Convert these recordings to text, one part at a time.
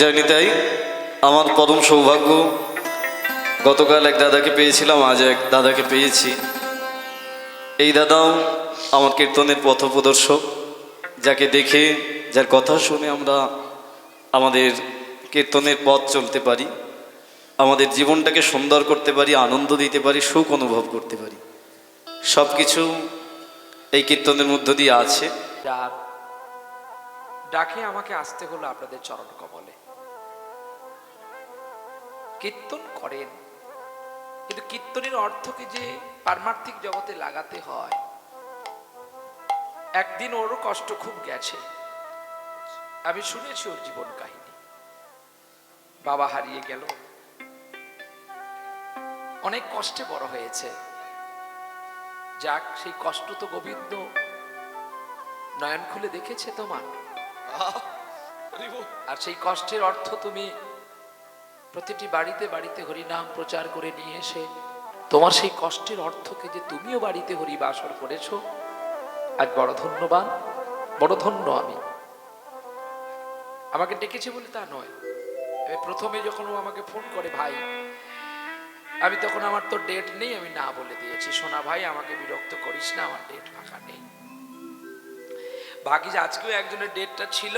জানি তাই আমার পরম সৌভাগ্য। গতকাল এক দাদাকে পেয়েছিলাম, আজ এক দাদাকে পেয়েছি। এই দাদাও আমার কীর্তনের পথপ্রদর্শক, যাকে দেখে, যার কথা শুনে আমরা আমাদের কীর্তনের পথ চলতে পারি, আমাদের জীবনটাকে সুন্দর করতে পারি, আনন্দ দিতে পারি, সুখ অনুভব করতে পারি। সব কিছু এই কীর্তনের মধ্য দিয়ে আছে। ডাকে আমাকে আসতে হলো আপনাদের চরণ কমলে। কীর্তন করেন, কিন্তু কীর্তনের অর্থকে যে পারমার্থিক জগতে লাগাতে হয়। একদিন ওরও কষ্ট খুব গেছে, আমি শুনেছি ওর জীবন কাহিনী। বাবা হারিয়ে গেল, অনেক কষ্টে বড় হয়েছে। যাক, সেই কষ্ট তো গোবিন্দ নয়ন খুলে দেখেছে তোমার, আর সেই কষ্টের অর্থ তুমি প্রতিটি বাড়িতে বাড়িতে হরিনাম প্রচার করে নিয়ে এসে তোমার সেই কষ্টের অর্থকে যে তুমিও বাড়িতে হরিবাসর করেছো, আজ বড় ধন্যবান, বড় ধন্য আমি। আমাকে ডেকেছে বলে তা নয়। আমি প্রথমে যখন ও আমাকে ফোন করে, ভাই, আমি তখন আমার তো ডেট নেই, আমি না বলে দিয়েছি, সোনা ভাই আমাকে বিরক্ত করিস না, আমার ডেট ফাঁকা নেই। ভাগ্যিস আজকেও একজনের ডেটটা ছিল,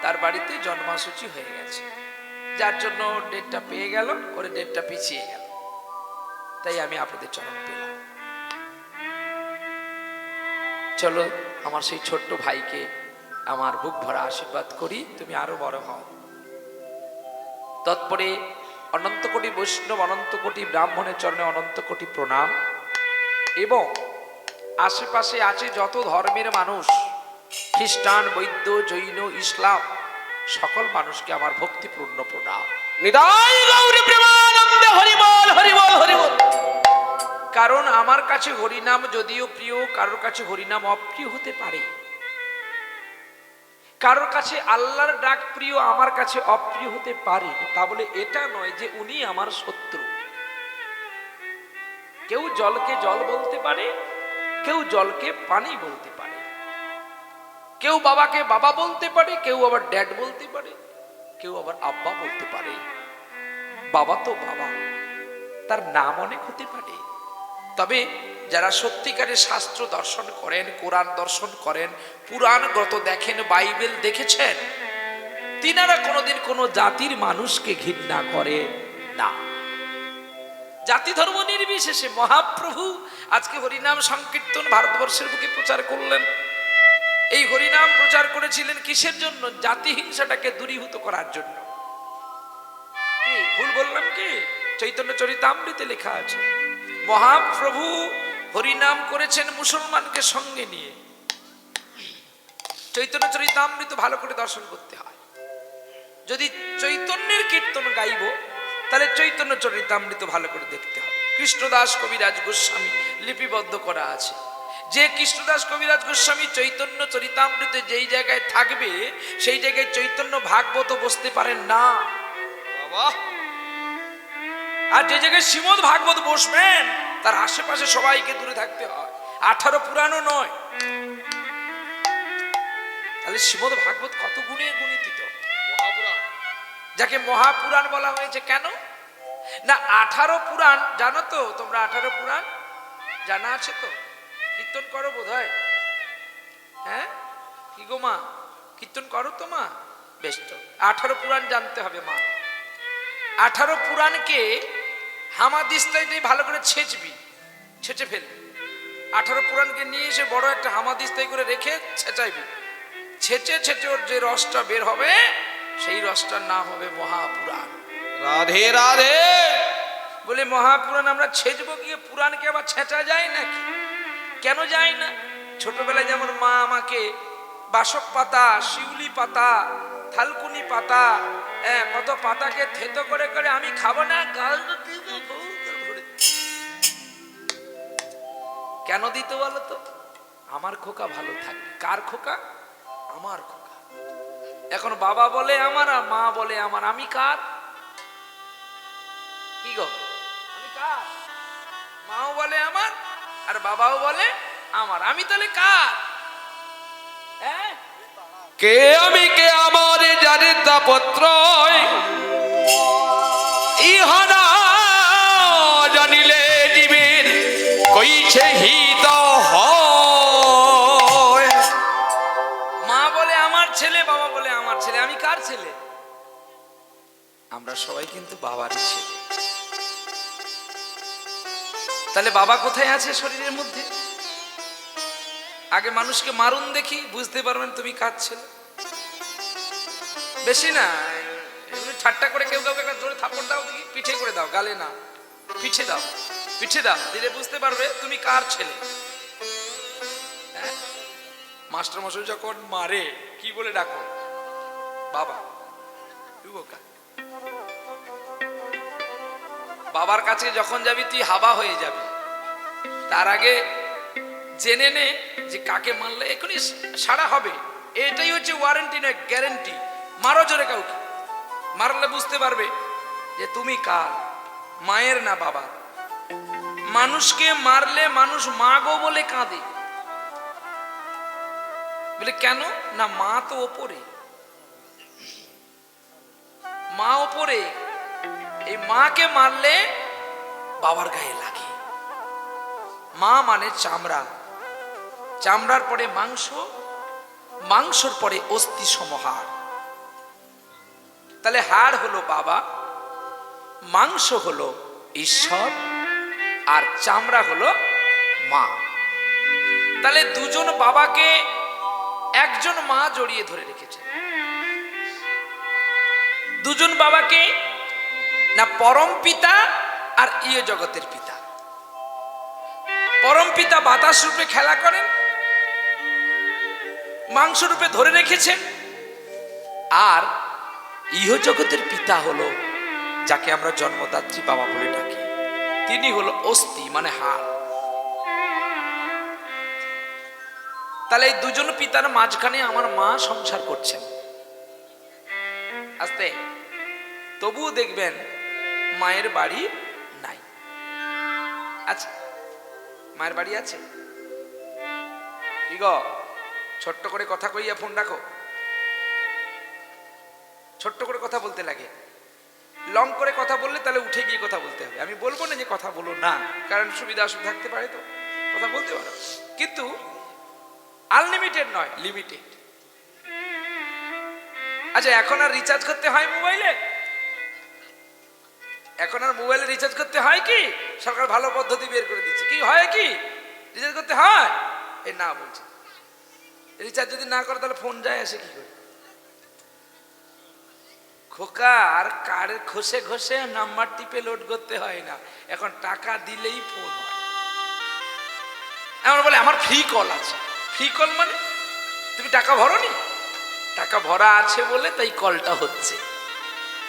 তার বাড়িতে জন্মাসূচি হয়ে গেছে, যার জন্য ডেটটা পেয়ে গেল, ওর ডেটটা পিছিয়ে গেল, তাই আমি আপনাদের চরণ পেলাম। চলো আমার সেই ছোট্ট ভাইকে আমার বুক ভরা আশীর্বাদ করি, তুমি আরো বড় হও। তৎপরে অনন্ত কোটি বৈষ্ণব, অনন্ত কোটি ব্রাহ্মণের চরণে অনন্ত কোটি প্রণাম। এবং আশেপাশে আছে যত ধর্মের মানুষ, খ্রিস্টান, বৌদ্ধ, জৈন, ইসলাম, সকল মানুষকে আমার ভক্তিপূর্ণ প্রণাম। নিতাই গৌরী প্রেমানন্দে হরি বল হরি বল হরি বল। কারণ আমার কাছে হরিনাম যদিও প্রিয়, কারোর কাছে হরিনাম অপ্রিয় হতে পারে। কারোর কাছে আল্লাহর ডাক প্রিয়, আমার কাছে অপ্রিয় হতে পারে। তা বলে এটা নয় যে উনি আমার শত্রু। কেউ জলকে জল বলতে পারে, কেউ জলকে পানি বলতে পারে, কেউ বাবাকে বাবা বলতে পারে, কেউ আবার ড্যাড বলতে পারে, কেউ আবার আব্বা বলতে পারে। বাবা তো বাবা, তার নাম অনেক হতে পারে। তবে যারা সত্যিকারের শাস্ত্র দর্শন করেন, কোরআন দর্শন করেন, পুরাণ গ্রন্থ দেখেন, বাইবেল দেখেছেন, তিনারা কোনোদিন কোনো জাতির মানুষকে ঘৃণা করে না। জাতি ধর্ম নির্বিশেষে মহাপ্রভু আজকে হরিনাম সংকীর্তন ভারতবর্ষের বুকে প্রচার করলেন। এই হরিনাম প্রচার করেছিলেন কিসের জন্য? জাতি হিংসাটাকে দূরীভূত করার জন্য। কি ভুল বললাম? কি চৈতন্য চরিতামৃতে লেখা আছে, মহাপ্রভু হরিনাম করেছেন মুসলমানকে সঙ্গে নিয়ে। চৈতন্য চরিতামৃত ভালো করে দর্শন করতে হয়। যদি চৈতন্যের কীর্তন গাইব, তাহলে চৈতন্য চরিতামৃত ভালো করে দেখতে হবে। কৃষ্ণদাস কবিরাজ গোস্বামী লিপিবদ্ধ করা আছে, যে কৃষ্ণদাস কবিরাজ গোস্বামী চৈতন্য চরিতামৃতে যেই জায়গায় থাকবে, সেই জায়গায় চৈতন্য ভাগবত বসতে পারেন না। আর যে জায়গায় শ্রীমদ ভাগবত বসবেন, তার আশেপাশে সবাইকে দূরে থাকতে হয়। 18 পুরাণও নয়। তাহলে শ্রীমদ ভাগবত কত গুণে গুণিত, যাকে মহাপুরাণ বলা হয়েছে। কেন না? 18 পুরাণ জানো তো তোমরা? 18 পুরাণ জানা আছে তো? কীর্তন করো বোধ হয়, হ্যাঁ? কি গো মা, কীর্তন করো তো মা? বেশ, তো 18 পুরাণ জানতে হবে মা। 18 পুরাণকে হামাদিস্তায় ভালো করে ছেঁচে ফেলবি। 18 পুরাণকে নিয়ে এসে বড় একটা হামাদিস্তায় করে রেখে ছেঁচাইবি। ছেঁচে ওর যে রসটা বের হবে, সেই রসটার নাম হবে মহাপুরাণ। রাধে রাধে। বলে মহাপুরাণ আমরা ছেঁচবো গিয়ে, পুরাণকে আবার ছেঁচা যায় নাকি? কেন যায় না? ছোটবেলায় যেমন মা আমাকে বাসক পাতা, শিউলি পাতা, থালকুনি পাতা, কত পাতাকে থেতো করে করে আমি খাবো না, কেন দিত বলো তো? আমার খোকা ভালো থাকবে। কার খোকা? আমার খোকা। এখন বাবা বলে আমার আর মা বলে আমার, আমি কার? কি গো, আমি কার? মাও বলে আমার আর বাবাও বলে আমার, আমি তাহলে কার? কে আমি কে আমার জানে তাপত্র ইহানা জানিলে জীবের কইছে হিত হয়। মা বলে আমার ছেলে, বাবা বলে আমার ছেলে, আমি কার ছেলে? আমরা সবাই কিন্তু বাবারই ছেলে। তাহলে বাবা কোথায় আছে শরীরের মধ্যে? আগে মানুষকে মারুন দেখি, বুঝতে পারবেন তুমি কার ছেলে। বেশি না, এমনি ঠাট্টা করে কেউ কাউকে একটা জোরে থাপ্পড় দাও দেখি, পিঠে করে দাও, গালে না, পিঠে দাও, পিঠে দাও, দিলে বুঝতে পারবে তুমি কার ছেলে। হ্যাঁ? মাস্টার মশাই যখন মারে কি বলে ডাকো? বাবা। বাবার কাছে যখন যাবি তুই হাবা হয়ে যাবি, তার আগে জেনে নে যে কাকে মারলে এখনই সারা হবে। এটাই হচ্ছে ওয়ারেন্টি না গ্যারেন্টি। মারো জোরে কাউকে, মারলে বুঝতে পারবে যে তুমি কার, মায়ের না বাবা। মানুষকে মারলে মানুষ মা গো বলে কাঁদে, বলে কেন না মা তো ওপরে, মা ওপরে, এই মাকে মারলে বাবার গায়ে লাগে। মা মানে চামড়া, চামড়ার পরে মাংস, মাংসর পরে অস্থি সমহার। তাহলে হাড় হলো বাবা, মাংস হলো ঈশ্বর, আর চামড়া হলো মা। তাহলে দুজন বাবাকে একজন মা জড়িয়ে ধরে রেখেছে। দুজন বাবাকে না পরম পিতা আর ইয় জগতের পিতা। পরম পিতা বাতাস রূপে খেলা করেন, মাংস রূপে ধরে রেখেছেন, আর ইহ জগতের পিতা হলো যাকে আমরা জন্মদাত্রী বাবা বলে ডাকি, তিনি হলো অস্থি মানে হাড়। তাহলে এই দুজন পিতার মাঝখানে আমার মা সংসার করছেন। আস্তে তবুও দেখবেন মায়ের বাড়ি নাই। আচ্ছা, মায়ের বাড়ি আছে কি গো? ছোট্ট করে কথা কইয়া ফোন রাখো, ছোট্ট করে কথা বলতে লাগে। লং করে কথা বললে তাহলে উঠে গিয়ে কথা বলতে হবে। আমি বলবো না যে কথা বলো না, কারণ সুবিধা অসুবিধা থাকতে পারে, তো কথা বলতে পারো, কিন্তু আনলিমিটেড নয়, লিমিটেড। আচ্ছা, এখন আর রিচার্জ করতে হয় মোবাইলে? এখন আর মোবাইলে রিচার্জ করতে হয় কি? সরকার ভালো পদ্ধতি বের করে দিচ্ছে। কি হয় কি রিচার্জ করতে হয়? এই না বলছে, রিচার্জ যদি না করে তাহলে ফোন যায় আসে কি করে? খোকা, আর কার্ড ঘষে ঘষে নাম্বার টিপে লোড করতে হয় না, এখন টাকা দিলেই ফোন হয়। এমন বলে আমার ফ্রি কল আছে। ফ্রি কল মানে তুমি টাকা ভরোনি, টাকা ভরা আছে বলে তাই কলটা হচ্ছে।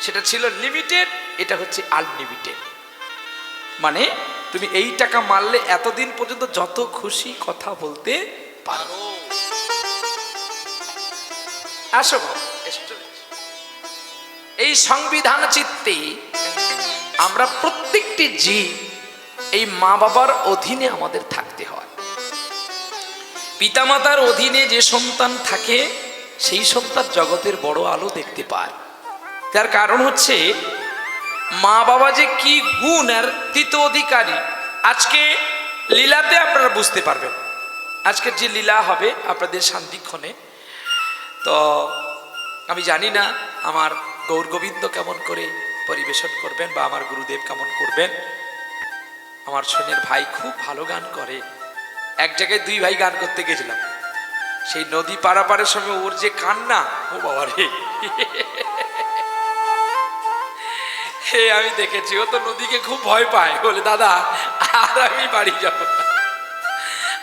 সেটা ছিল লিমিটেড, এটা হচ্ছে আনলিমিটেড। মানে তুমি এই টাকা মারলে এতদিন পর্যন্ত যত খুশি কথা বলতে পারো। আসো এই সংবিধান চিত্তে আমরা প্রত্যেকটি জীব এই মা বাবার অধীনে আমাদের থাকতে হয়। পিতামাতার অধীনে যে সন্তান থাকে সেই সন্তান জগতের বড় আলো দেখতে পায়। তার কারণ হচ্ছে মা বাবা যে কি গুণ আর তৃতীয় অধিকারী। আজকে লীলাতে আপনারা বুঝতে পারবেন। আজকের যে লীলা হবে আপনাদের শান্তিক্ষণে, তো আমি জানি না আমার গৌর গোবিন্দ কেমন করে পরিবেশন করবেন বা আমার গুরুদেব কেমন করবেন। আমার সোনের ভাই খুব ভালো গান করে। এক জায়গায় দুই ভাই গান করতে গেছিলাম, সেই নদী পারাপারের সময় ওর যে কান্না, ও বাবা রে, আমি দেখেছি। ও তো নদীকে খুব ভয় পায়, বলে দাদা আর আমি বাড়ি যাব।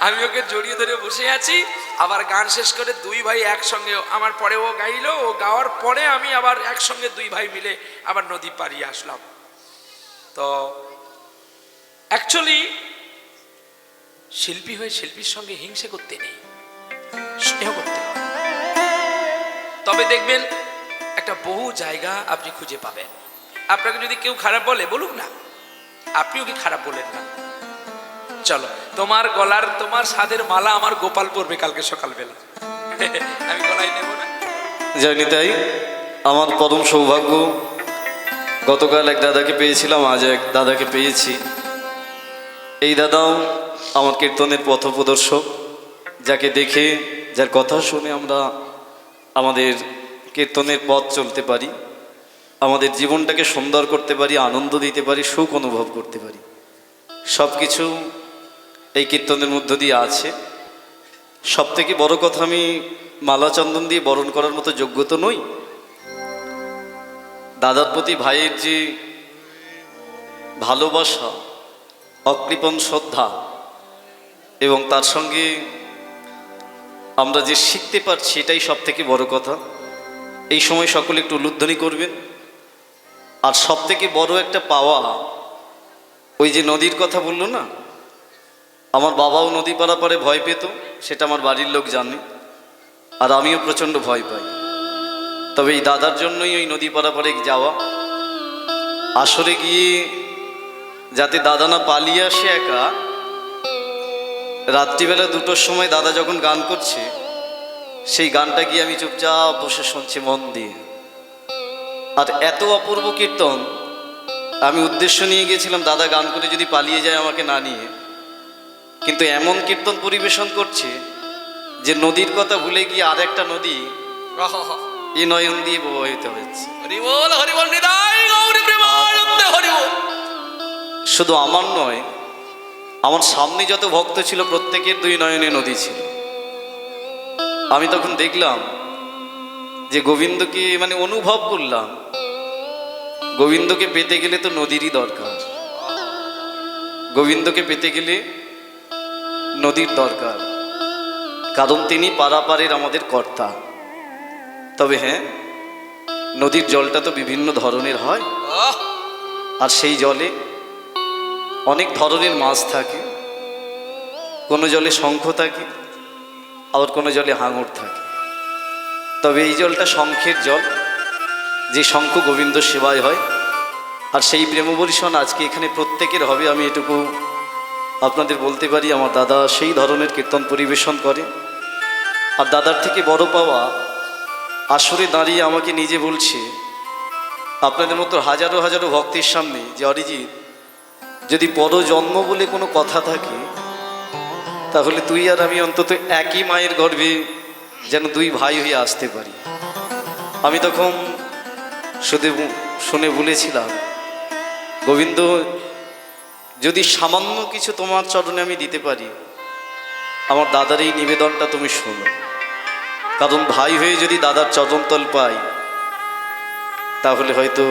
আমি ওকে জড়িয়ে ধরে বসে আছি, আবার গান শেষ করে দুই ভাই একসঙ্গে, আমার পরে ও গাইলো, ও গাওয়ার পরে আমি আবার একসঙ্গে দুই ভাই মিলে আবার নদী পাড়িয়ে আসলাম। তো অ্যাকচুয়ালি শিল্পী হয়ে শিল্পীর সঙ্গে হিংসে করতে নেই, স্নেহ করতে হয়। তবে দেখবেন একটা বহু জায়গা আপনি খুঁজে পাবেন। আপনাকে যদি কেউ খারাপ বলে, বলুক না, আপনিও কি খারাপ বলেন না। চলো, তোমার গলার তোমার সাদের মালা আমার গোপাল পরবে কালকে সকালবেলা, আমি গলায় নেব না। জানি তাই আমার পরম সৌভাগ্য, গতকাল এক দাদাকে পেয়েছিলাম, আজ এক দাদাকে পেয়েছি। এই দাদাও আমার কীর্তনের পথপ্রদর্শক, যাকে দেখে, যার কথা শুনে আমরা আমাদের কীর্তনের পথ চলতে পারি, আমাদের জীবনটাকে সুন্দর করতে পারি, আনন্দ দিতে পারি, সুখ অনুভব করতে পারি। সব কিছু এই কীর্তনের মধ্য দিয়ে আছে। সব থেকে বড় কথা, আমি মালা চন্দন দিয়ে বরণ করার মতো যোগ্যতা নই। দাদার প্রতি ভাইয়ের যে ভালোবাসা, অকৃপণ শ্রদ্ধা, এবং তার সঙ্গে আমরা যে শিখতে পারছি, এটাই সব থেকে বড় কথা। এই সময় সকলে একটু উলুধ্বনি করবেন। আর সব থেকে বড় একটা পাওয়া, ওই যে নদীর কথা বললো না, আমার বাবাও নদী পারাপারে ভয় পেত, সেটা আমার বাড়ির লোক জানে, আর আমিও প্রচণ্ড ভয় পাই। তবে এই দাদার জন্যই ওই নদী পারাপারে যাওয়া, আসরে গিয়ে যাতে দাদা না পালিয়ে আসে একা। রাত্রিবেলা 2টোর সময় দাদা যখন গান করছে, সেই গানটা গিয়ে আমি চুপচাপ বসে শুনছি মন দিয়ে। আর এত অপূর্ব কীর্তন, আমি উদ্দেশ্য নিয়ে গেছিলাম দাদা গান করে যদি পালিয়ে যায় আমাকে না নিয়ে, কিন্তু এমন কীর্তন পরিবেশন করছে যে নদীর কথা ভুলে গিয়ে আর একটা নদী এই নয়ন দিয়ে প্রবাহিত হচ্ছে। হরি বল, হরি বল, নিতাই গৌর প্রেমানন্দে হরি বল। শুধু আমার নয়, আমার সামনে যত ভক্ত ছিল প্রত্যেকের 2 নয়নে নদী ছিল। আমি তখন দেখলাম যে গোবিন্দকে মানে অনুভব করলাম, গোবিন্দকে পেতে গেলে তো নদীরই দরকার। গোবিন্দকে পেতে গেলে নদীর দরকার, কারণ তিনি পারাপারের আমাদের কর্তা। তবে হ্যাঁ, নদীর জলটা তো বিভিন্ন ধরনের হয়, আর সেই জলে অনেক ধরনের মাছ থাকে। কোনো জলে শঙ্খ থাকে, আবার কোনো জলে হাঙর থাকে। তবে এই জলটা শঙ্খের জল, যে শঙ্খ গোবিন্দ সেবায় হয়। আর সেই প্রেমবর্ষণ আজকে এখানে প্রত্যেকের হবে, আমি এটুকু আপনাদের বলতে পারি। আমার দাদা সেই ধরনের কীর্তন পরিবেশন করে। আর দাদার থেকে বড় পাওয়া, আসরে দাঁড়িয়ে আমাকে নিজে বলছে আপনাদের মতো হাজারো হাজারো ভক্তের সামনে যে অরিজিৎ, যদি পরজন্ম বলে কোনো কথা থাকে, তাহলে তুই আর আমি অন্তত একই মায়ের গর্ভে যেন 2 ভাই হয়ে আসতে পারি। আমি তখন শুধু শুনে বলেছিলাম, গোবিন্দ, যদি সামান্য কিছু তোমার চরণে আমি দিতে পারি, আমার দাদার এই নিবেদনটা তুমি শোনো। কারণ ভাই হয়ে যদি দাদার চরণতল পাই, তাহলে হয়তো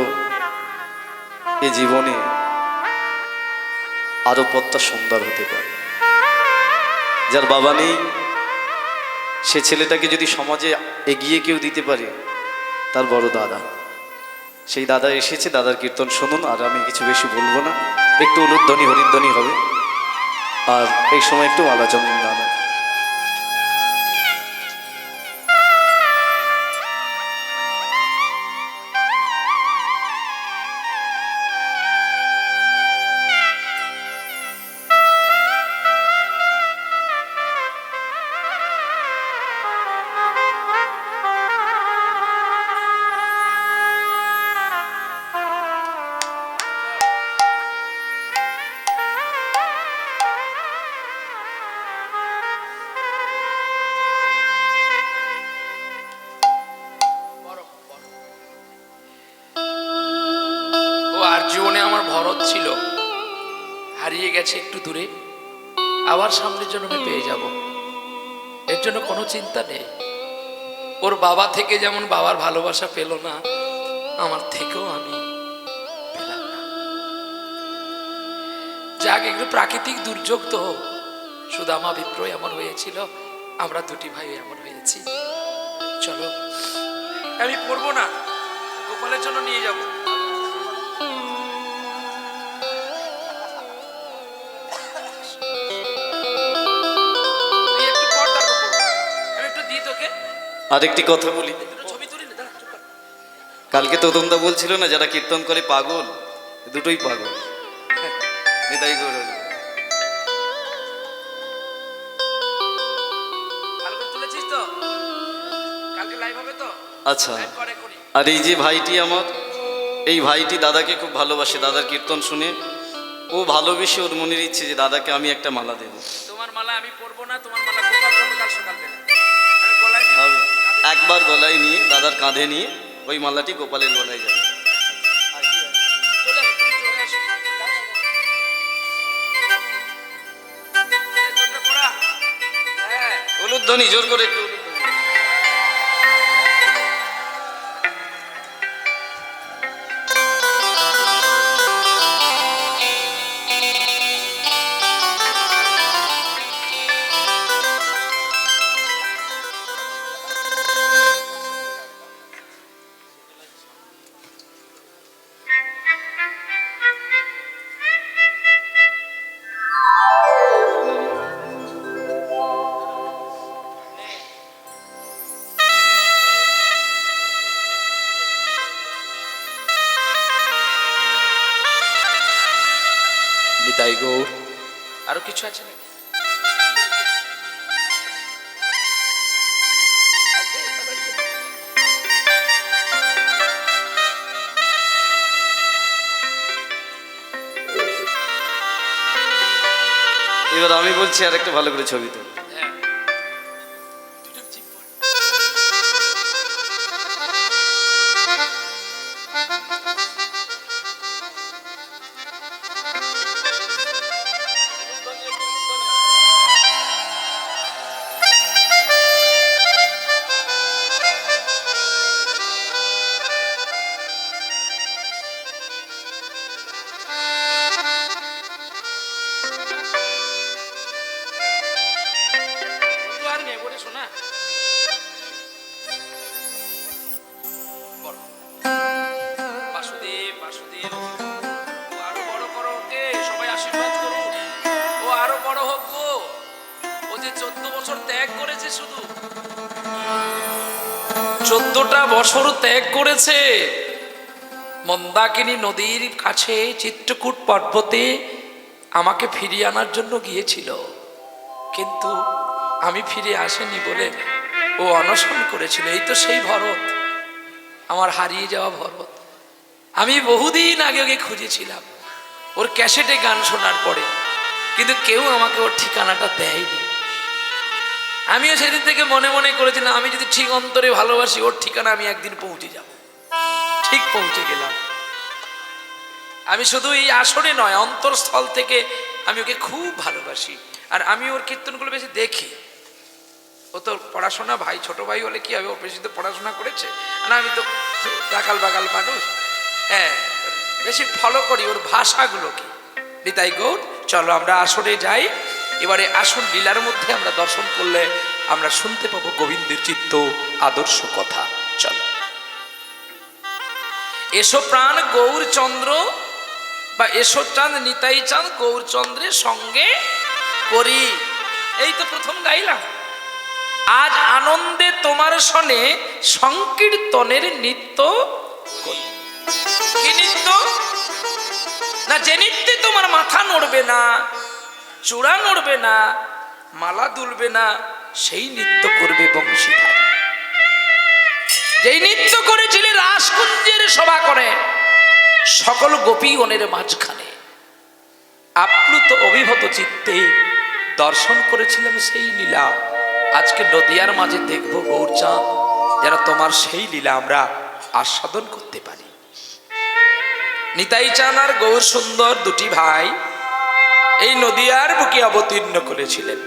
এ জীবনে আরো পথটা সুন্দর হতে পারে। যার বাবা নেই, সে ছেলেটাকে যদি সমাজে এগিয়ে কেউ দিতে পারে, তার বড় দাদা। সেই দাদা এসেছে, দাদার কীর্তন শুনুন। আর আমি কিছু বেশি বলবো না, একটু উলুধ্বনি হরিধ্বনি হবে, আর এই সময় একটু মালা চন্দন দান। আর জীবনে আমার ভরত ছিল, হারিয়ে গেছে একটু দূরে, আবার সামনের জন্মে পেয়ে যাব, এর জন্য কোনো চিন্তা নেই। ওর বাবা থেকে যেমন বাবার ভালোবাসা পেল না, আমার থেকেও আমি পেলাম না। যাক, একটু প্রাকৃতিক দুর্যোগ তো, সুদামা বিপ্র এমন হয়েছিল, আমরা 2টি ভাই এমন হয়েছি। চলো, আমি পড়বো না, গোপালের জন্য নিয়ে যাবো। আরেকটি কথা বলি, কালকে তদন্তদা বলছিল না যারা কীর্তন করে পাগল, 2টোই পাগল। নিতাই গৌর। তুলেছিস তো, কালকে লাইভ হবে তো। আচ্ছা, করে করি। আর এই যে ভাইটি আমার, এই ভাইটি দাদাকে খুব ভালোবাসে। দাদার কীর্তন শুনে ও ভালোবেসে, ওর মনের ইচ্ছে যে দাদাকে আমি একটা মালা দেব। তোমার মালা আমি পরবো না, তোমার মালা গোপাল পরবে কাল সকালবেলা। আমি গলায় হবে একবার গলায় নিয়ে, দাদার কাঁধে নিয়ে ওই মালাটি গোপালের গলায় যাবে। চলে আসো, তুমি চলে আসো। এই চোখটা পড়া। হ্যাঁ, উলুধ্বনি জোর করে একটু উলুধ্বনি। নিতাই গৌর। আরো কিছু আছে নাকি? এবার আমি বলছি আর একটা ভালো করে ছবি তো। হ্যাঁ। দুটো জিভ পড়ে। একটু আর নেবো রে সোনা। বলো। বাসুদেব, বাসুদেব। ও আরো বড় করো ওকে, সবাই আশীর্বাদ করো। ও আরো বড় হোক গো। ও যে 14 বছর ত্যাগ করেছে, শুধু 14টা বছর ত্যাগ করেছে। মন্দাকিনী নদীর কাছে চিত্রকূট পর্বতে আমাকে ফিরিয়ে আনার জন্য গিয়েছিল, কিন্তু আমি ফিরে আসেনি বলে ও অনশন করেছিল। এই তো সেই ভরত, আমার হারিয়ে যাওয়া ভরত। আমি বহুদিন আগে ওকে খুঁজেছিলাম ওর ক্যাসেটে গান শোনার পরে, কিন্তু কেউ আমাকে ওর ঠিকানাটা দেয়নি। আমিও সেদিন থেকে মনে মনে করেছিলাম আমি যদি ঠিক অন্তরে ভালোবাসি, ওর ঠিকানা আমি একদিন পৌঁছে যাব। ঠিক পৌঁছে গেলাম। আমি শুধু এই আসরে নয়, অন্তরস্থল থেকে আমি ওকে খুব ভালোবাসি। আর আমি ওর কীর্তনগুলো বেশি দেখি। ও তো পড়াশোনা, ভাই ছোট ভাই হলে কি হবে, ও বেশি তো পড়াশোনা করেছে না। আমি তো রাখাল বাগাল মানুষ। হ্যাঁ, বেশি ফলো করি ওর ভাষাগুলোকে। নিতাই গৌর, চলো আমরা আসরে যাই। এবারে আসন লীলার মধ্যে আমরা দর্শন করলে আমরা শুনতে পাবো গোবিন্দের চিত্ত আদর্শ কথা। চলো এসো প্রাণ গৌরচন্দ্র, বা এসো চাঁদ নিতাই চাঁদ গৌরচন্দ্রের সঙ্গে করি। এই তো প্রথম গাইলাম। আজ আনন্দে তোমার সনে সংকীর্তনের নৃত্য করি। কি নৃত্য? না যে নৃত্যে তোমার মাথা নড়বে না, চূড়া নড়বে না, মালা দুলবে না, সেই নৃত্য করবে বংশীধারী। যেই নৃত্য করেছিলে রাসকুঞ্জের সভা করে সকল গোপীগণের মাঝখানে, আপ্লুত অভিভূত চিত্তে দর্শন করেছিলাম সেই লীলা। আজকে নদিয়ার মাঝে দেখব গৌরচাঁদ, যেন তোমার সেই লীলা আমরা আস্বাদন করতে পারি। নিতাই চাঁদ আর গৌর সুন্দর দুটি ভাই এই নদিয়ার বুকে অবতীর্ণ করেছিলেন।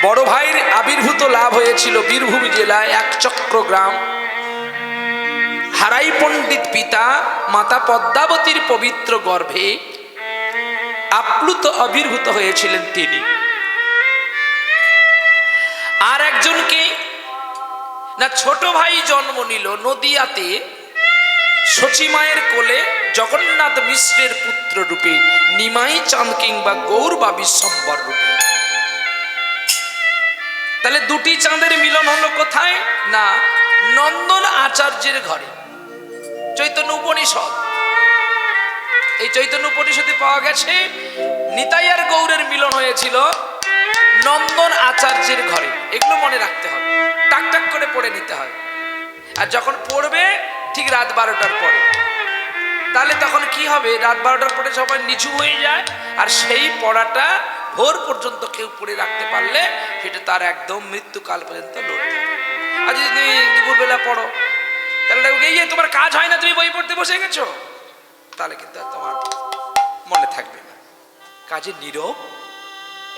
বড় ভাইয়ের আবির্ভূত লাভ হয়েছিল বীরভূম জেলায় একচক্র গ্রাম। হারাই পণ্ডিত পিতা মাতা পদ্মাবতীর পবিত্র গর্ভে আপ্লুত আবির্ভূত হয়েছিলেন তিনি। আর একজনকে না ছোট ভাই জন্ম নিল নদিয়াতে শচীমায়ের কোলে জগন্নাথ মিশ্রের পুত্র রূপে, নিমাই চাঁদ কিংবা গৌর বা বিশ্বম্বর রূপে। তাহলে দুটি চাঁদের মিলন হলো কোথায়? না নন্দন আচার্যের ঘরে। চৈতন্য উপনিষদ, এই চৈতন্য উপনিষদে পাওয়া গেছে নিতাই আর গৌরের মিলন হয়েছিল নন্দন আচার্যের ঘরে। এগুলো মনে রাখতে হবে, টাক টাক করে পড়ে নিতে হয়। আর যখন পড়বে ঠিক রাত 12টার পরে, তাহলে তখন কি হবে, রাত 12টার পরে সবাই নিচু হয়ে যায়, আর সেই পড়াটা ভোর পর্যন্ত কেউ পড়ে রাখতে পারলে সেটা তার একদম মৃত্যুকাল পর্যন্ত লড়তে হবে। আর যদি তুমি দুপুরবেলা পড়ো, তাহলে দেখো এই যে তোমার কাজ হয় না, তুমি বই পড়তে বসে গেছো, তাহলে কিন্তু আর তোমার মনে থাকবে না। কাজে নীরব,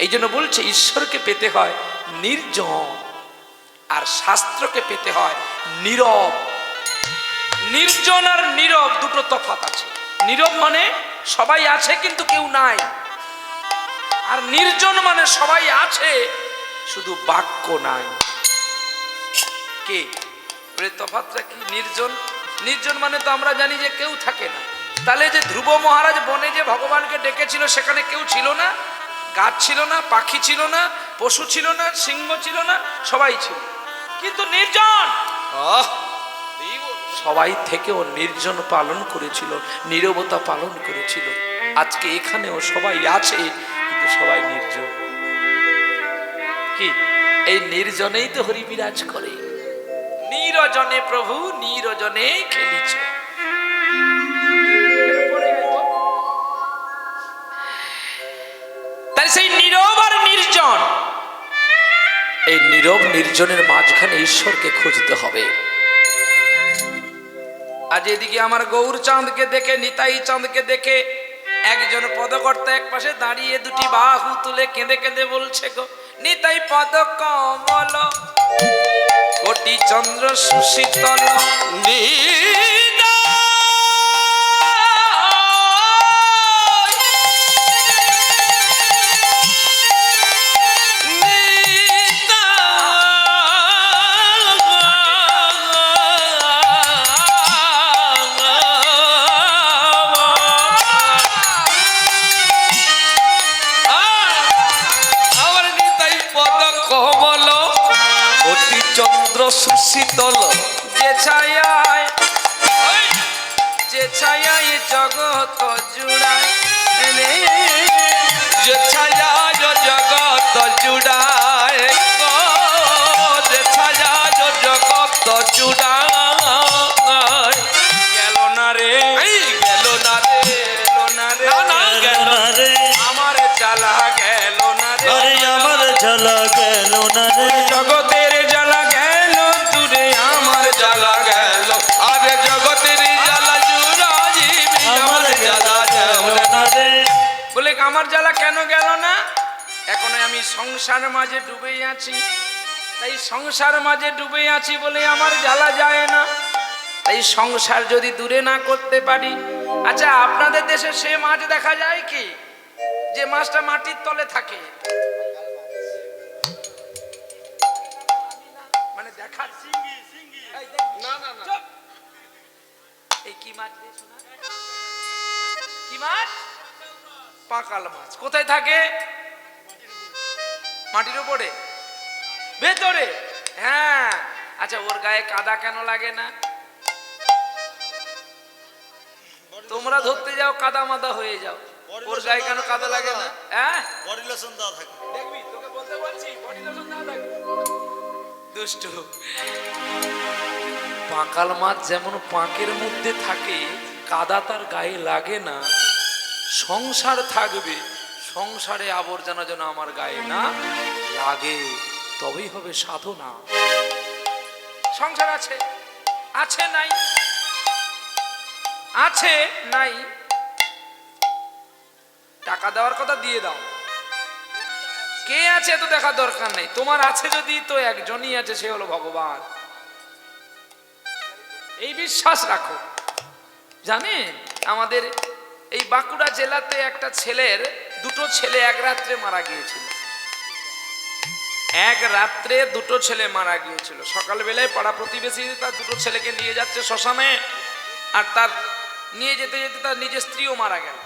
এই জন্য বলছে ঈশ্বরকে পেতে হয় নির্জন, আর শাস্ত্রকে পেতে হয় নীরব। নির্জন আর নীরব দুটো তফাৎ আছে। নীরব মানে সবাই আছে কিন্তু কেউ নাই, আর নির্জন মানে সবাই আছে শুধু বাক্য নাই। কে তফাৎটা কি? নির্জন, নির্জন মানে তো আমরা জানি যে কেউ থাকে না। তাহলে যে ধ্রুব মহারাজ বনে যে ভগবানকে ডেকেছিল সেখানে কেউ ছিল না, গাছ ছিল না, পাখি ছিল না, পশু ছিল না, সিংহ ছিল না, সবাই ছিল কিন্তু নির্জন। সবাই থেকেও নির্জন পালন করেছিল, নীরবতা পালন করেছিল। আজকে এখানেও সবাই আছে কিন্তু সবাই নির্জন। কি এই নির্জনেই তো হরি বিরাজ করে। নিরজনে প্রভু নিরজনে খেলিছ। তাই সেই নীরব আর নির্জন, এই নীরব নির্জনের মাঝখানে ঈশ্বরকে খুঁজতে হবে। আজ এদিকে আমার গৌর চাঁদকে দেখে, নিতাই চাঁদকে দেখে একজন পদকর্তা এক পাশে দাঁড়িয়ে দুটি বাহু তুলে কেঁদে কেঁদে বলছে গো নিতাই পদ কমল কোটি চন্দ্র সুশীতল চন্দ্র সুশীতল যে ছায়ায়, যে ছায়ায় জগৎ জুড়ায় রে, যে ছায়ায় জগৎ জুড়ায়, যে ছায়ায় জগৎ জুড়ায়, গেল না রে, গেল না রে, গেল না রে, আমার জ্বালা গেল না রে, আমার জ্বালা গেল না রে, জগতের জ্বালা গেল দূরে, আমার জ্বালা গেল, আরে জগতের জ্বালা জুড়াই, আমার জ্বালা গেল না রে। বলে আমার জ্বালা কেন গেল না? এখন আমি সংসার মাঝে ডুবে আছি, তাই সংসার মাঝে ডুবে আছি বলে আমার জ্বালা যায় না। তাই সংসার যদি দূরে না করতে পারি, আচ্ছা আপনাদের দেশে সে মাছ দেখা যায় কি যে মাছটা মাটির তলে থাকে? মানে দেখাচ্ছি না না না, এই কি মাছ রে শোনা? কি মাছ? পাকাল মাছ। কোথায় থাকে? মাটির উপরে, ভেতরে। হ্যাঁ, আচ্ছা ওর গায়ে কাদা কেন লাগে না? তোমরা ধরতে যাও কাদা মাদা হয়ে যাও, ওর গায়ে কেন কাদা লাগে না? হ্যাঁ, বডি লোশন দেওয়া থাকে। দেখবি তোকে বলতে বলছি বডি লোশন না থাকে। দুষ্ট পাকাল মাছ যেমন পাঁকের মধ্যে থাকে, কাদা তার গায়ে লাগে না, সংসার থাকবে, সংসারে আবর্জনা যেন আমার গায়ে না লাগে, তবেই হবে সাধনা। সংসার আছে, আছে নাই, আছে নাই, টাকা দেওয়ার কথা দিয়ে দাও, কে আছে তো দেখার দরকার নেই, তোমার আছে যদি তো একজনই আছে, সে হলো ভগবান। এই বিশ্বাস রাখো। জানেন আমাদের এই বাঁকুড়া জেলাতে একটা ছেলের দুটো ছেলে এক রাত্রে মারা গিয়েছিল। এক রাত্রে দুটো ছেলে মারা গিয়েছিল। সকালবেলায় পাড়া প্রতিবেশী তার দুটো ছেলেকে নিয়ে যাচ্ছে শ্মশানে, আর তার নিয়ে যেতে যেতে তার নিজের স্ত্রীও মারা গেল।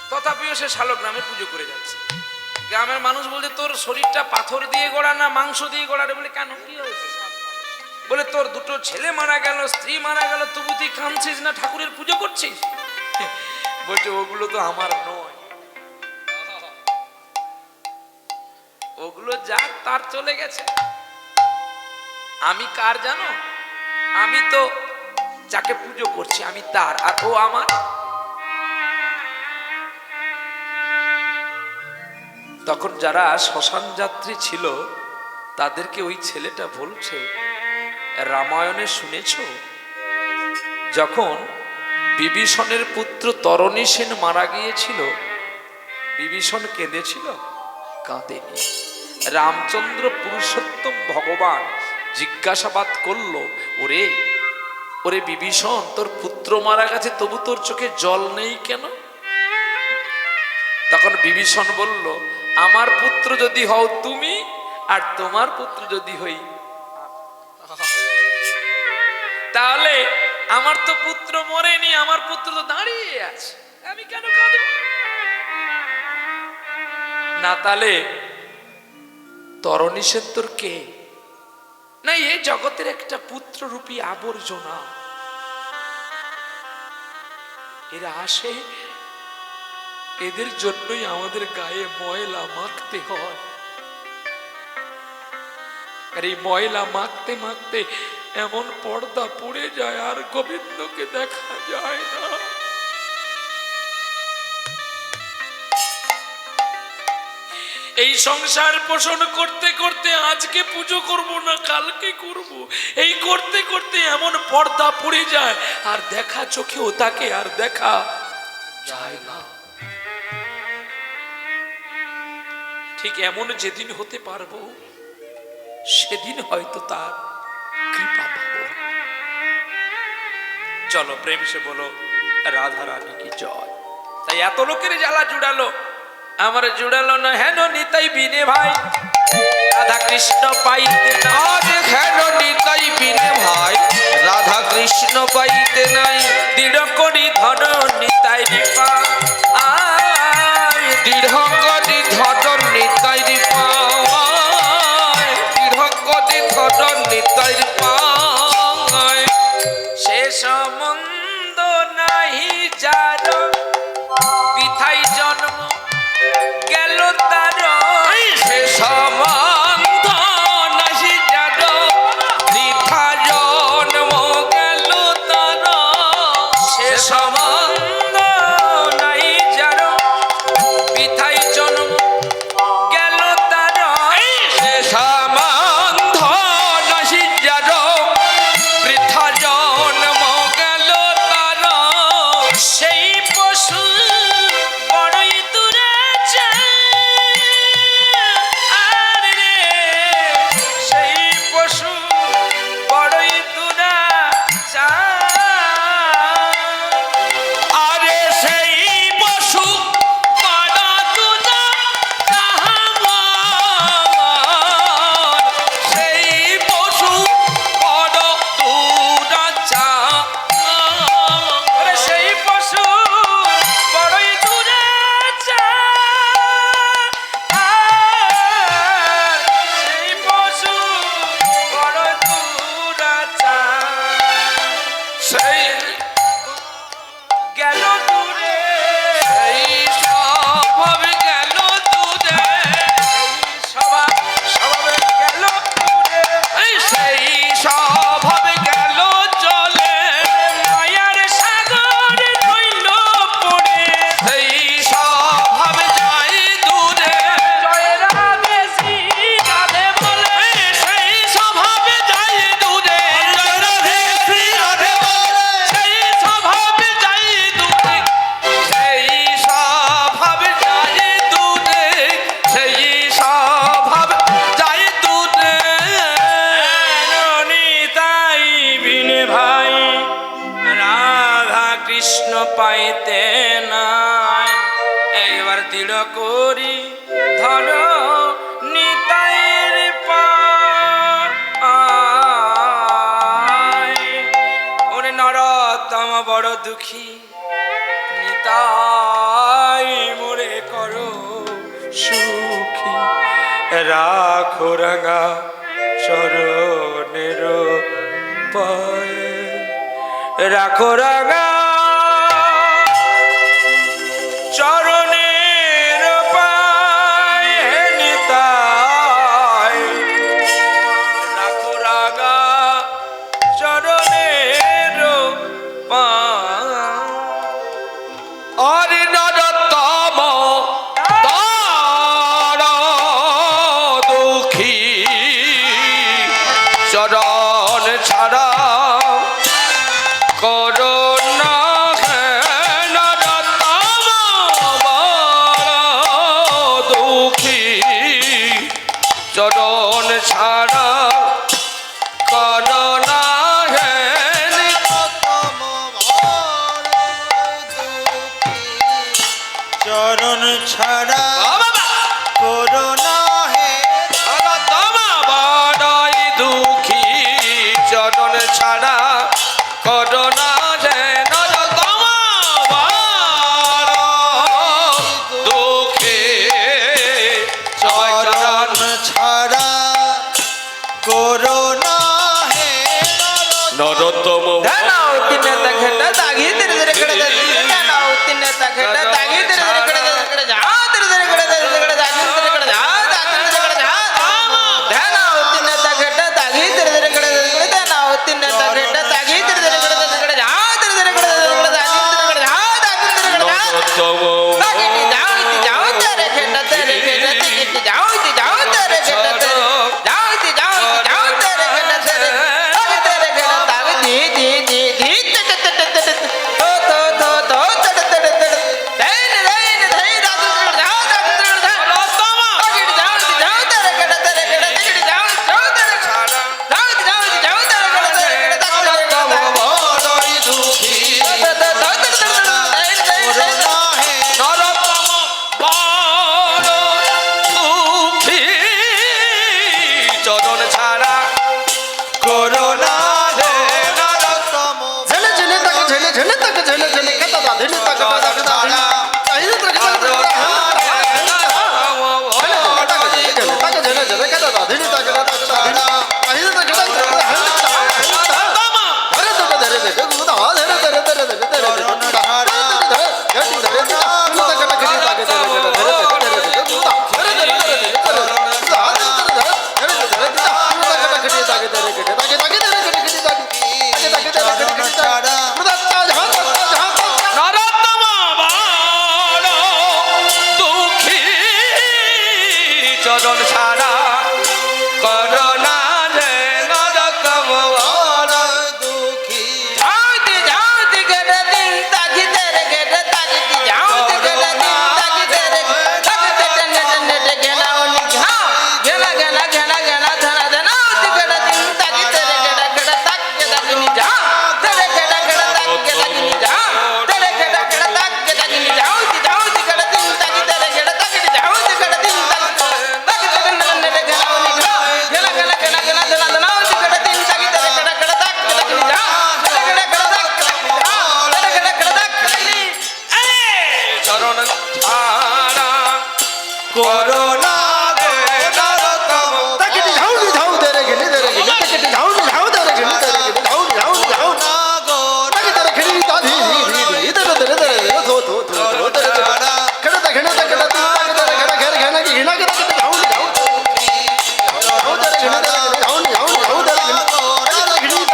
তথাপিও সে শালগ্রামে পুজো করে যাচ্ছে। গ্রামের মানুষ বলছে তোর শরীরটা পাথর দিয়ে গড়া না মাংস দিয়ে গড়া রে? বলে কেন, কি হয়েছে? বলে তোর দুটো ছেলে মারা গেল, স্ত্রী মারা গেল, তবু তুই কাঁদছিস না, ঠাকুরের পুজো করছিস? বলছে ওগুলো তো আমার নয়, ওগুলো যার তার চলে গেছে, আমি কার জানো? আমি তো যাকে পুজো করছি আমি তার, আর ও আমার। তখন যারা শ্মশান যাত্রী ছিল তাদেরকে ওই ছেলেটা বলছে, রামায়ণে শুনেছ যখন বিভীষণের পুত্র তরণী সেন মারা গিয়েছিল, বিভীষণ কেঁদেছিল? কাঁদেনি। রামচন্দ্র পুরুষোত্তম ভগবান জিজ্ঞাসাবাদ করলো, ওরে ওরে বিভীষণ, তোর পুত্র মারা গেছে তবু তোর চোখে জল নেই কেন? তখন বিভীষণ বলল, আমার পুত্র যদি হও তুমি, আর তোমার পুত্র যদি হই, তাহলে আমার তো পুত্র মরেনি, আমার পুত্র তো দাঁড়িয়ে আছে, আমি কেন কাঁদব? না তাহলে তরণী সেন তোর কে? না, এই জগতের একটা পুত্ররূপী আবর্জনা। এরা আসে, এদের জন্যই আমাদের গায়ে ময়লা মাখতে হয়, আর এই ময়লা মাখতে মাখতে এমন পর্দা পড়ে যায় আর গোবিন্দকে দেখা যায় না। এই সংসার পোষণ করতে করতে আজকে পুজো করব না কালকে করব, এই করতে করতে এমন পর্দা পড়ে যায় আর দেখা চোখেও তাকে আর দেখা যায় না। ঠিক এমন যেদিন হতে পারবো সেদিন হয়তো তার কৃপা পাবো। চলো প্রেম সে বলো রাধা রানী কি জয়। তাই এত লোকের জ্বালা জুড়ালো, আমার জুড়ালো না হেন নিতাই বিনে ভাই, রাধা কৃষ্ণ পাইতে না। হেন নিতাই বিনে ভাই, রাধা কৃষ্ণ পাইতে নাই। দৃঢ় করি ধর নিতাই রিপা, দৃঢ় করি ধর নিতাই পায়, দৃঢ় করি ধর নিতাই পায়। সে সম্বন্ধ নাহি যার, বৃথাই জন্ম গেল তার। সে সম্বন্ধ নাহি যার, বৃথা জন্ম গেল তার। সে সম্বন্ধ নাই যার, বৃথাই জন্ম গেল তার। সে সম্বন্ধ নাহি যার, বৃথা জন্ম গেল তার। সেই পশু বড়ই দূরে যায়, আর রে সেই পশু বড়ই দূরে যায়। আরে সেই পশু বড় দুনা তাহার, সেই পশু বড় দুরাচা। ওরে সেই পশু বড়ই দূরে যায়, সেই পশু বড় দূরে যায়। সেই গেল দূরে, সেই স্বভাব গেল দূরে, স্বভাব স্বভাবে গেল দূরে। সেই স্বভাব গেল চলে, মায়ার সাগরে রইল পড়ে, সেই স্বভাব যাই দূরে। জয় রাধে শ্রী রাধে বলে, সেই স্বভাব যাই দূরে, জয় রাধে শ্রী রাধে বলে। সেই স্বভাব যাই দূরে, সেই স্বভাব যাই দূরে, সেই স্বভাব যাই দূরে। নিতাই বিনে ভাই, রাধা কৃষ্ণ পাইতে নাই। এইবার দৃঢ় করি ধর নিতাইয়ের পায়। ওরে নরতম বড় দুঃখী, নিতাই মোরে করো সুখী। রাখো রাঙা চরণের পায়ে, রাখো রাঙা চরণের পায়ে নিতাই, রাখো রাঙা চরণের চরণ ছাড়া ও বাবা করোনা হে নরতমা বড়ই দুঃখী চরণ ছাড়া করোনা যে নরতমা বড় দুঃখী চরণ ছাড়া করোনা হে নরতম চরণ ছাড়া করোনা যে নরকম দুঃখী চরণ ছাড়া করোনা যে নরকম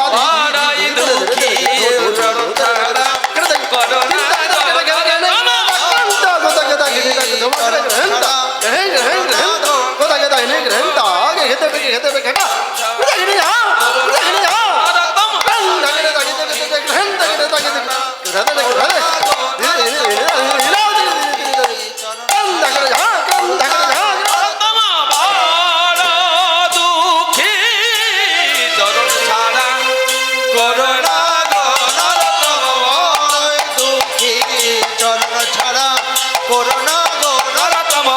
বড়ই দুঃখী চরণ ছাড়া করোনা করোনা গো নরতম বড়ই দুঃখী চরণ ছাড়া করোনা গো নরতম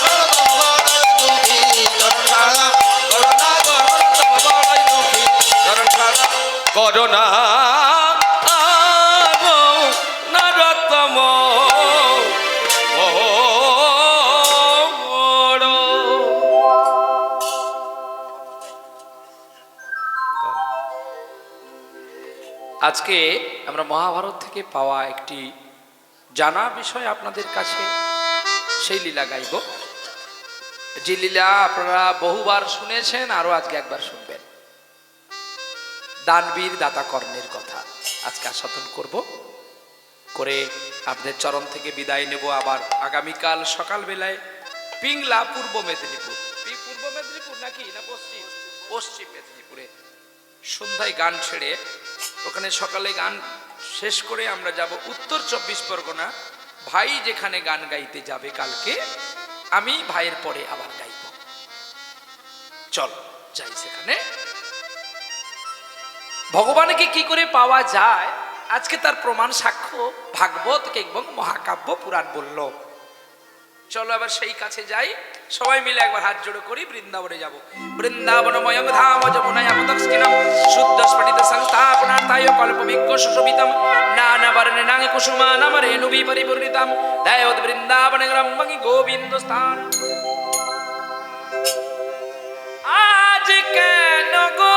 বড়ই দুঃখী চরণ ছাড়া করোনা গো নরতম বড়ই দুঃখী চরণ ছাড়া করোনা গো নরতম বড়। আজকে আমরা মহাভারত থেকে পাওয়া একটি জানা বিষয় আপনাদের কাছে সেই লীলা গাইব, যে লীলা আপনারা বহুবার শুনেছেন, আরো আজকে একবার শুনবেন। দানবীর দাতা কর্ণের কথা আজকে আস্বাদন করব, করে আপনাদের চরণ থেকে বিদায় নেব। আবার আগামীকাল সকালবেলায় পিংলা পূর্ব মেদিনীপুর, পূর্ব মেদিনীপুর নাকি না পশ্চিম পশ্চিম মেদিনীপুরে সন্ধ্যায় গান ছেড়ে ওখানে সকালে গান শেষ করে আমরা যাব উত্তর 24 পরগনা। ভাই যেখানে গান গাইতে যাবে কালকে, আমি ভাইয়ের পরে আবার গাইব। চল যাই সেখানে। ভগবানকে কি করে পাওয়া যায় আজকে তার প্রমাণ সাক্ষ্য ভাগবত এবং মহাকাব্য পুরাণ বলল। চলো আবার সেই কাছে যাই, সবাই মিলে একবার হাত জোড়ো করি, বৃন্দাবনে যাব। বৃন্দাবনময়ং ধাম যমুনায়াম দক্ষিণাম শুদ্ধ স্ফটিত সংস্থাপনার্থায় কল্পবিক্ষ সুশোভিতম নানা বর্ণনাং কুসুমানাম রেণুভি পরিপূর্ণিতাম দয়োদ বৃন্দাবনে গ্রাম্যং গোবিন্দ স্থান। আজ কেন গো